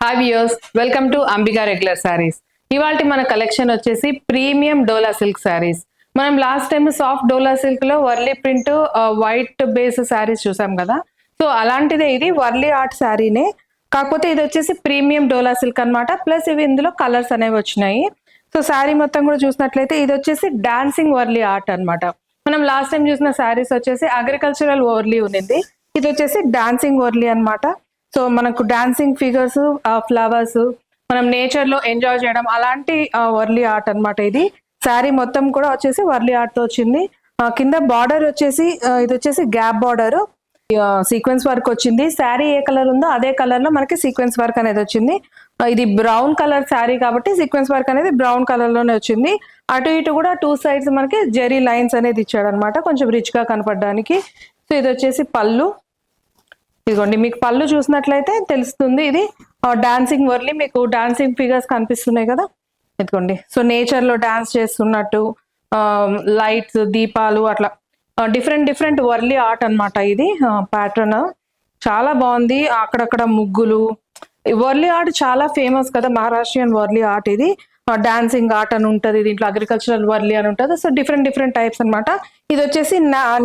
Hi viewers, welcome to Ambika regular saris. ఇవాళ మన collection వచ్చేసి ప్రీమియం డోలా సిల్క్ శారీస్. మనం last time soft Dola silk లో Warli print white base saris చూసాం కదా. సో అలాంటిదే ఇది వర్లీ ఆర్ట్ శారీనే, కాకపోతే ఇది వచ్చేసి ప్రీమియం డోలా సిల్క్ అన్నమాట. ప్లస్ ఇవి ఇందులో కలర్స్ అనేవి వచ్చినాయి. సో శారీ మొత్తం కూడా చూసినట్లయితే ఇది వచ్చేసి డాన్సింగ్ వర్లీ ఆర్ట్ అన్నమాట. మనం లాస్ట్ టైం చూసిన శారీస్ వచ్చేసి అగ్రికల్చరల్ వర్లీ ఉంది, ఇది వచ్చేసి డాన్సింగ్ వర్లీ అన్నమాట. సో మనకు డాన్సింగ్ ఫిగర్స్, ఫ్లవర్స్, మనం నేచర్ లో ఎంజాయ్ చేయడం అలాంటి వర్లీ ఆర్ట్ అన్నమాట. ఇది శారీ మొత్తం కూడా వచ్చేసి వర్లీ ఆర్ట్ తో వచ్చింది. కింద బార్డర్ వచ్చేసి ఇది వచ్చేసి గ్యాప్ బార్డర్, సీక్వెన్స్ వర్క్ వచ్చింది. శారీ ఏ కలర్ ఉందో అదే కలర్ లో మనకి సీక్వెన్స్ వర్క్ అనేది వచ్చింది. ఇది బ్రౌన్ కలర్ శారీ కాబట్టి సీక్వెన్స్ వర్క్ అనేది బ్రౌన్ కలర్ లోనే వచ్చింది. అటు ఇటు కూడా టూ సైడ్స్ మనకి జెరీ లైన్స్ అనేది ఇచ్చాడు అనమాట, కొంచెం రిచ్ గా కనపడడానికి. సో ఇది వచ్చేసి పళ్ళు. ఇదిగోండి, మీకు పళ్ళు చూసినట్లయితే తెలుస్తుంది ఇది డాన్సింగ్ వర్లీ. మీకు డాన్సింగ్ ఫిగర్స్ కనిపిస్తున్నాయి కదా, ఇదిగోండి. సో నేచర్ లో డాన్స్ చేస్తున్నట్టు లైట్స్, దీపాలు, అట్లా డిఫరెంట్ డిఫరెంట్ వర్లీ ఆర్ట్ అన్నమాట. ఇది ప్యాటర్న్ చాలా బాగుంది. అక్కడక్కడ ముగ్గులు, వర్లీ ఆర్ట్ చాలా ఫేమస్ కదా, మహారాష్ట్రియన్ వర్లీ ఆర్ట్. ఇది డాన్సింగ్ ఆర్ట్ అని ఉంటుంది, దీంట్లో అగ్రికల్చరల్ వర్లీ అని ఉంటుంది. సో డిఫరెంట్ డిఫరెంట్ టైప్స్ అన్నమాట. ఇది వచ్చేసి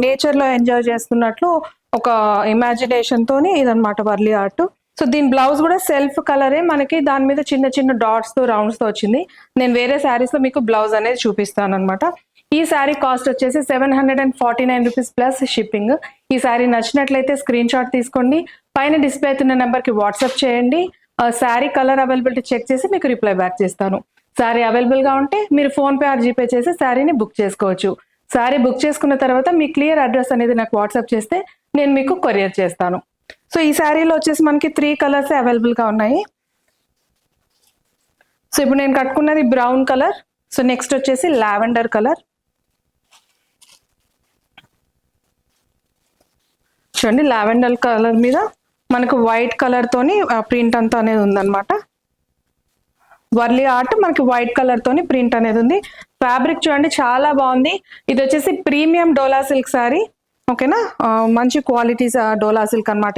నేచర్ లో ఎంజాయ్ చేస్తున్నట్లు ఒక ఇమాజినేషన్ తోని ఇదన్నమాట వర్లీ ఆర్ట్. సో దీని బ్లౌజ్ కూడా సెల్ఫ్ కలరే, మనకి దాని మీద చిన్న చిన్న డాట్స్ తో రౌండ్స్ తో వచ్చింది. నేను వేరే శారీస్ లో మీకు బ్లౌజ్ అనేది చూపిస్తాను అనమాట. ఈ శారీ కాస్ట్ వచ్చేసి 749 రూపీస్ ప్లస్ షిప్పింగ్. ఈ శారీ నచ్చినట్లయితే స్క్రీన్ షాట్ తీసుకోండి, పైన డిస్ప్లే అవుతున్న నెంబర్ కి వాట్సాప్ చేయండి. శారీ కలర్ అవైలబిలిటీ చెక్ చేసి మీకు రిప్లై బ్యాక్ చేస్తాను. శారీ అవైలబుల్ గా ఉంటే మీరు ఫోన్ పే ఆర్ జీపే చేసి శారీని బుక్ చేసుకోవచ్చు. శారీ బుక్ చేసుకున్న తర్వాత మీ క్లియర్ అడ్రస్ అనేది నాకు వాట్సాప్ చేస్తే నేను మీకు కొరియర్ చేస్తాను. సో ఈ శారీలో వచ్చేసి మనకి 3 కలర్స్ అవైలబుల్ గా ఉన్నాయి. సో ఇప్పుడు నేను కట్టుకున్నది బ్రౌన్ కలర్. సో నెక్స్ట్ వచ్చేసి లావెండర్ కలర్. చూడండి, లావెండర్ కలర్ మీద మనకు వైట్ కలర్ తోని ప్రింట్ అంతా అనేది ఉందన్నమాట. వర్లీ ఆర్ట్ మనకి వైట్ కలర్ తోని ప్రింట్ అనేది ఉంది. ఫ్యాబ్రిక్ చూడండి చాలా బాగుంది. ఇది వచ్చేసి ప్రీమియం డోలా సిల్క్ శారీ, ఓకేనా. మంచి క్వాలిటీ డోలా సిల్క్ అనమాట.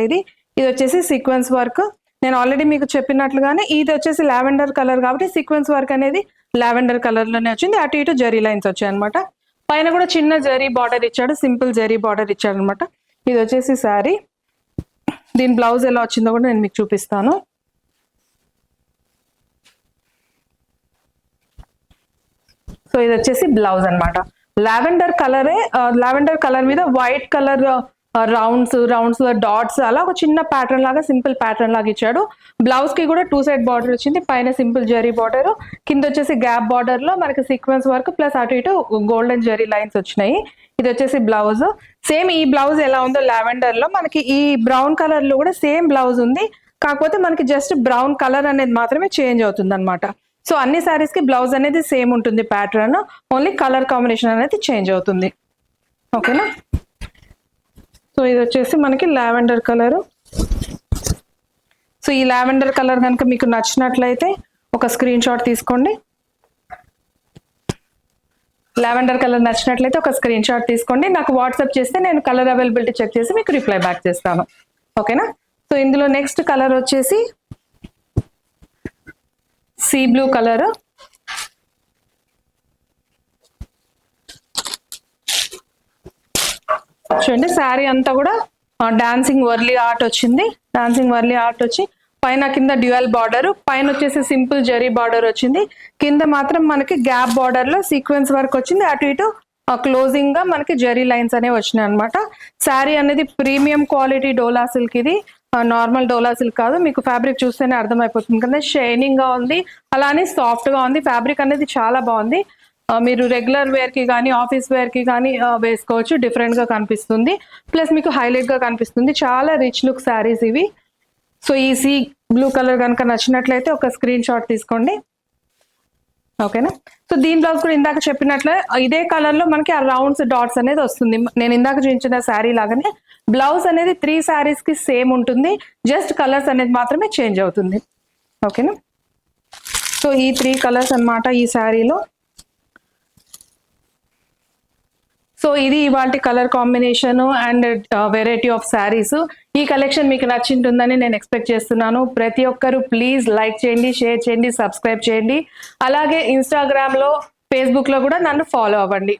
ఇది వచ్చేసి సీక్వెన్స్ వర్క్. నేను ఆల్రెడీ మీకు చెప్పినట్లుగానే ఇది వచ్చేసి లావెండర్ కలర్ కాబట్టి సీక్వెన్స్ వర్క్ అనేది లావెండర్ కలర్ లోనే వచ్చింది. అటు ఇటు జరీ లైన్స్ వచ్చాయి అనమాట. పైన కూడా చిన్న జరీ బార్డర్ ఇచ్చాడు, సింపుల్ జరీ బార్డర్ ఇచ్చాడు అనమాట. ఇది వచ్చేసి శారీ. దీని బ్లౌజ్ ఎలా వచ్చిందో కూడా నేను మీకు చూపిస్తాను. సో ఇది వచ్చేసి బ్లౌజ్ అనమాట. లావెండర్ కలరే, లావెండర్ కలర్ మీద వైట్ కలర్ రౌండ్స్ డాట్స్ అలా ఒక చిన్న ప్యాటర్న్ లాగా, సింపుల్ ప్యాటర్న్ లాగా ఇచ్చాడు. బ్లౌజ్ కి కూడా 2 సైడ్ బార్డర్ వచ్చింది, పైన సింపుల్ జరీ బార్డర్, కింద వచ్చేసి గ్యాప్ బార్డర్ లో మనకి సీక్వెన్స్ వర్క్ ప్లస్ అటు ఇటు గోల్డెన్ జరీ లైన్స్ వచ్చినాయి. ఇది వచ్చేసి బ్లౌజ్. సేమ్ ఈ బ్లౌజ్ ఎలా ఉందో లావెండర్ లో మనకి ఈ బ్రౌన్ కలర్ లో కూడా సేమ్ బ్లౌజ్ ఉంది, కాకపోతే మనకి జస్ట్ బ్రౌన్ కలర్ అనేది మాత్రమే చేంజ్ అవుతుంది అనమాట. సో అన్ని శారీస్ కి బ్లౌజ్ అనేది సేమ్ ఉంటుంది ప్యాటర్న్, ఓన్లీ కలర్ కాంబినేషన్ అనేది చేంజ్ అవుతుంది, ఓకేనా. సో ఇది వచ్చేసి మనకి లావెండర్ కలర్. సో ఈ లావెండర్ కలర్ కనుక మీకు నచ్చినట్లయితే ఒక స్క్రీన్ షాట్ తీసుకోండి. లావెండర్ కలర్ నచ్చినట్లయితే ఒక స్క్రీన్ షాట్ తీసుకోండి, నాకు వాట్సాప్ చేస్తే నేను కలర్ అవైలబిలిటీ చెక్ చేసి మీకు రిప్లై బ్యాక్ చేస్తాను, ఓకేనా. సో ఇందులో నెక్స్ట్ కలర్ వచ్చేసి సీ బ్లూ కలర్. చూడండి, శారీ అంతా కూడా డాన్సింగ్ వర్లీ ఆర్ట్ వచ్చింది. డాన్సింగ్ వర్లీ ఆర్ట్ వచ్చి పైన కింద డ్యూయల్ బార్డర్, పైన వచ్చేసి సింపుల్ జరీ బార్డర్ వచ్చింది, కింద మాత్రం మనకి గ్యాప్ బార్డర్ లో సీక్వెన్స్ వర్క్ వచ్చింది, అటు ఇటు క్లోజింగ్ గా మనకి జరీ లైన్స్ అనేవి వచ్చినాయి అనమాట. శారీ అనేది ప్రీమియం క్వాలిటీ డోలా సిల్క్. ఇది నార్మల్ డోలా సిల్క్ కాదు, మీకు ఫ్యాబ్రిక్ చూస్తేనే అర్థమైపోతుంది కదా. షైనింగ్ గా ఉంది, అలానే సాఫ్ట్ గా ఉంది. ఫ్యాబ్రిక్ అనేది చాలా బాగుంది. మీరు రెగ్యులర్ వేర్ కి కానీ ఆఫీస్ వేర్ కి కానీ వేసుకోవచ్చు, డిఫరెంట్ గా కనిపిస్తుంది, ప్లస్ మీకు హైలైట్ గా కనిపిస్తుంది. చాలా రిచ్ లుక్ శారీస్ ఇవి. సో ఈ సీ బ్లూ కలర్ కనుక నచ్చినట్లయితే ఒక స్క్రీన్ షాట్ తీసుకోండి, ఓకేనా. సో దీని బ్లౌజ్ కూడా ఇందాక చెప్పినట్లే ఇదే కలర్ లో మనకి ఆ రౌండ్స్ డాట్స్ అనేది వస్తుంది. నేను ఇందాక చూపించిన శారీ లాగానే బ్లౌజ్ అనేది 3 శారీస్ కి సేమ్ ఉంటుంది, జస్ట్ కలర్స్ అనేది మాత్రమే చేంజ్ అవుతుంది, ఓకేనా. సో ఈ 3 కలర్స్ అన్నమాట ఈ శారీలో. సో ఇది ఇవాల్టి colour combination and variety of saris. ఈ కలెక్షన్ మీకు నచ్చింటుందని నేను ఎక్స్పెక్ట్ చేస్తున్నాను. ప్రతి ఒక్కరు ప్లీజ్ లైక్ చేయండి, షేర్ చేయండి, సబ్స్క్రైబ్ చేయండి. అలాగే ఇన్స్టాగ్రామ్లో, ఫేస్బుక్లో కూడా నన్ను ఫాలో అవ్వండి.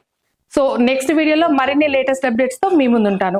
సో నెక్స్ట్ వీడియోలో మరిన్ని లేటెస్ట్ అప్డేట్స్తో మీ ముందుంటాను.